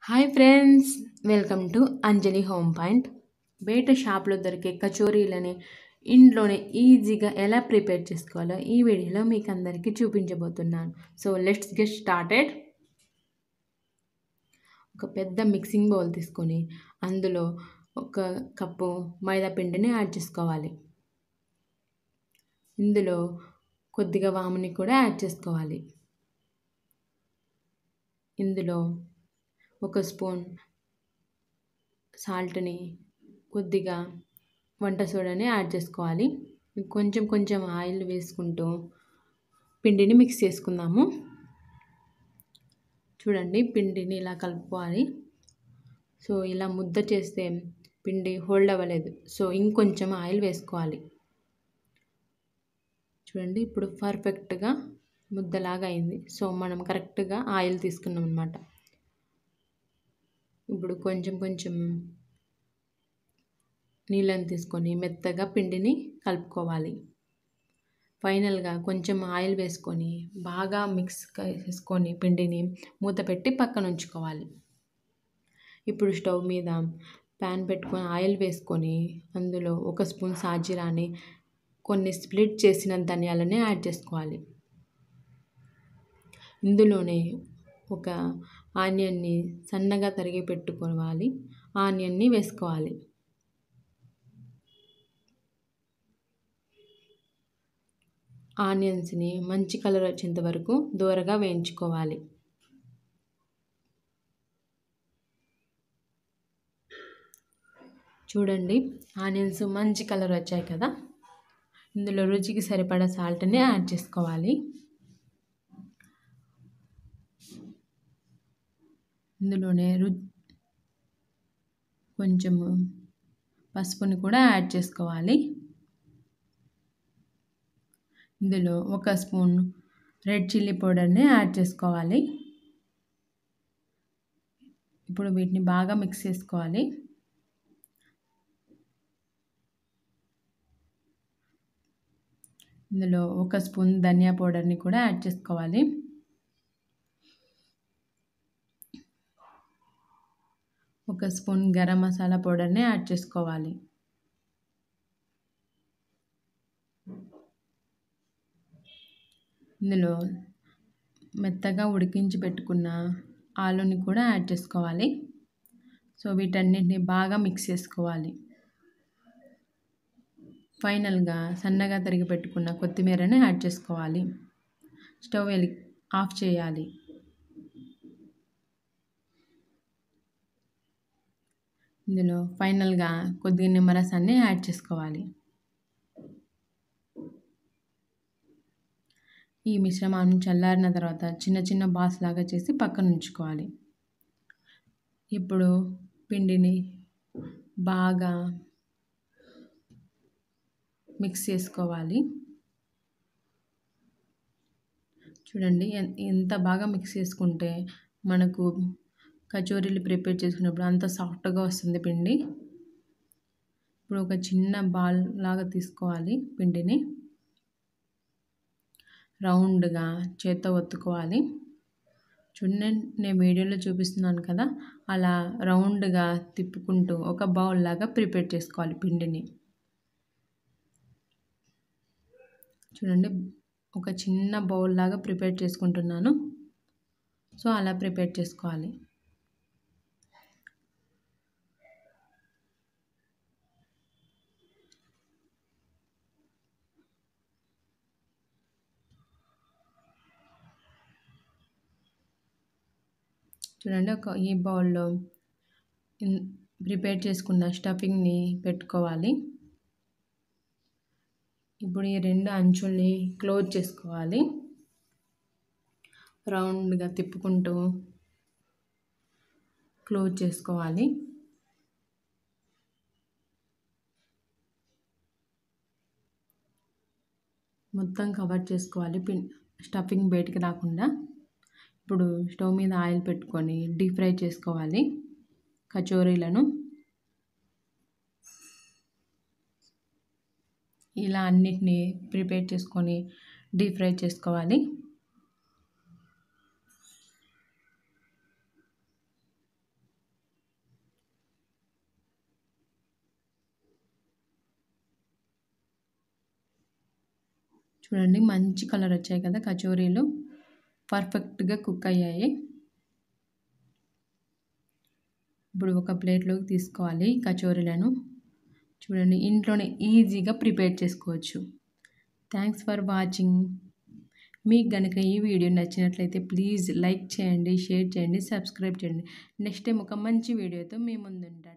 Hi friends, welcome to Anjali home point. బయట షాప్లో దొరికే కచోరీలని ఇంట్లోనే ఈజీగా ఎలా ప్రిపేర్ చేసుకోవాలో ఈ వీడియోలో మీకు అందరికీ చూపించబోతున్నాను. So let's get started. ఒక పెద్ద మిక్సింగ్ బౌల్ తీసుకొని అందులో ఒక కప్పు మైదా పిండిని యాడ్ చేసుకోవాలి. ఇందులో కొద్దిగా వాముని కూడా యాడ్ చేసుకోవాలి. ఇందులో ఒక స్పూన్ సాల్ట్ని, కొద్దిగా వంట సోడాని యాడ్ చేసుకోవాలి. కొంచెం కొంచెం ఆయిల్ వేసుకుంటూ పిండిని మిక్స్ చేసుకుందాము. చూడండి, పిండిని ఇలా కలుపుకోవాలి. సో ఇలా ముద్ద చేస్తే పిండి హోల్డ్ అవ్వలేదు. సో ఇంకొంచెం ఆయిల్ వేసుకోవాలి. చూడండి, ఇప్పుడు పర్ఫెక్ట్గా ముద్దలాగా అయింది. సో మనం కరెక్ట్గా ఆయిల్ తీసుకున్నాం అన్నమాట. ఇప్పుడు కొంచెం కొంచెం నీళ్ళని తీసుకొని మెత్తగా పిండిని కలుపుకోవాలి. ఫైనల్గా కొంచెం ఆయిల్ వేసుకొని బాగా మిక్స్ చేసుకొని పిండిని మూత పెట్టి పక్కన ఉంచుకోవాలి. ఇప్పుడు స్టవ్ మీద ప్యాన్ పెట్టుకొని ఆయిల్ వేసుకొని అందులో ఒక స్పూన్ సాజీరాని, కొన్ని స్ప్లిట్ చేసిన ధనియాలని యాడ్ చేసుకోవాలి. ఇందులోనే ఒక ఆనియన్ని సన్నగా తరిగి పెట్టుకోవాలి. ఆనియన్ని వేసుకోవాలి. ఆనియన్స్ని మంచి కలర్ వచ్చేంత వరకు దూరగా వేయించుకోవాలి. చూడండి, ఆనియన్స్ మంచి కలర్ వచ్చాయి కదా. ఇందులో రుచికి సరిపడా సాల్ట్ని యాడ్ చేసుకోవాలి. ఇందులోనే కొంచెం పసుపుని కూడా యాడ్ చేసుకోవాలి. ఇందులో ఒక స్పూన్ రెడ్ చిల్లీ పౌడర్ని యాడ్ చేసుకోవాలి. ఇప్పుడు వీటిని బాగా మిక్స్ చేసుకోవాలి. ఇందులో ఒక స్పూన్ ధనియా పౌడర్ని కూడా యాడ్ చేసుకోవాలి. ఒక స్పూన్ గరం మసాలా పౌడర్ని యాడ్ చేసుకోవాలి. ఇందులో మెత్తగా ఉడికించి పెట్టుకున్న ఆలుని కూడా యాడ్ చేసుకోవాలి. సో వీటన్నిటిని బాగా మిక్స్ చేసుకోవాలి. ఫైనల్గా సన్నగా తరిగి పెట్టుకున్న కొత్తిమీరని యాడ్ చేసుకోవాలి. స్టవ్ ఆఫ్ చేయాలి. ఇందులో ఫైనల్గా కొద్దిగా నిమ్మరసాన్ని యాడ్ చేసుకోవాలి. ఈ మిశ్రమాన్ని చల్లారిన తర్వాత చిన్న చిన్న బాల్స్ లాగా చేసి పక్కన ఉంచుకోవాలి. ఇప్పుడు పిండిని బాగా మిక్స్ చేసుకోవాలి. చూడండి, ఎంత బాగా మిక్స్ చేసుకుంటే మనకు కచోరీలు ప్రిపేర్ చేసుకున్నప్పుడు అంత సాఫ్ట్గా వస్తుంది పిండి. ఇప్పుడు ఒక చిన్న బాల్ లాగా తీసుకోవాలి. పిండిని రౌండ్గా చేత్తో ఒత్తుకోవాలి. చూడండి, నేను వీడియోలో చూపిస్తున్నాను కదా, అలా రౌండ్గా తిప్పుకుంటూ ఒక బౌల్ లాగా ప్రిపేర్ చేసుకోవాలి పిండిని. చూడండి, ఒక చిన్న బౌల్ లాగా ప్రిపేర్ చేసుకుంటున్నాను. సో అలా ప్రిపేర్ చేసుకోవాలి. చూడండి, ఈ బౌల్లో ప్రిపేర్ చేసుకున్న స్టఫింగ్ని పెట్టుకోవాలి. ఇప్పుడు ఈ రెండు అంచుల్ని క్లోజ్ చేసుకోవాలి. రౌండ్గా తిప్పుకుంటూ క్లోజ్ చేసుకోవాలి. మొత్తం కవర్ చేసుకోవాలి, స్టఫింగ్ బయటికి రాకుండా. ఇప్పుడు స్టవ్ మీద ఆయిల్ పెట్టుకొని డీప్ ఫ్రై చేసుకోవాలి కచోరీలను. ఇలా అన్నిటినీ ప్రిపేర్ చేసుకొని డీప్ ఫ్రై చేసుకోవాలి. చూడండి మంచి కలర్ వచ్చాయి కదా కచోరీలు, పర్ఫెక్ట్గా కుక్ అయ్యాయి. ఇప్పుడు ఒక ప్లేట్లోకి తీసుకోవాలి కచోరీలను. చూడండి ఇంట్లోనే ఈజీగా ప్రిపేర్ చేసుకోవచ్చు. Thanks for watching. మీకు కనుక ఈ వీడియో నచ్చినట్లయితే ప్లీజ్ లైక్ చేయండి, షేర్ చేయండి, సబ్స్క్రైబ్ చేయండి. నెక్స్ట్ టైం ఒక మంచి వీడియోతో మీ ముందుంటా.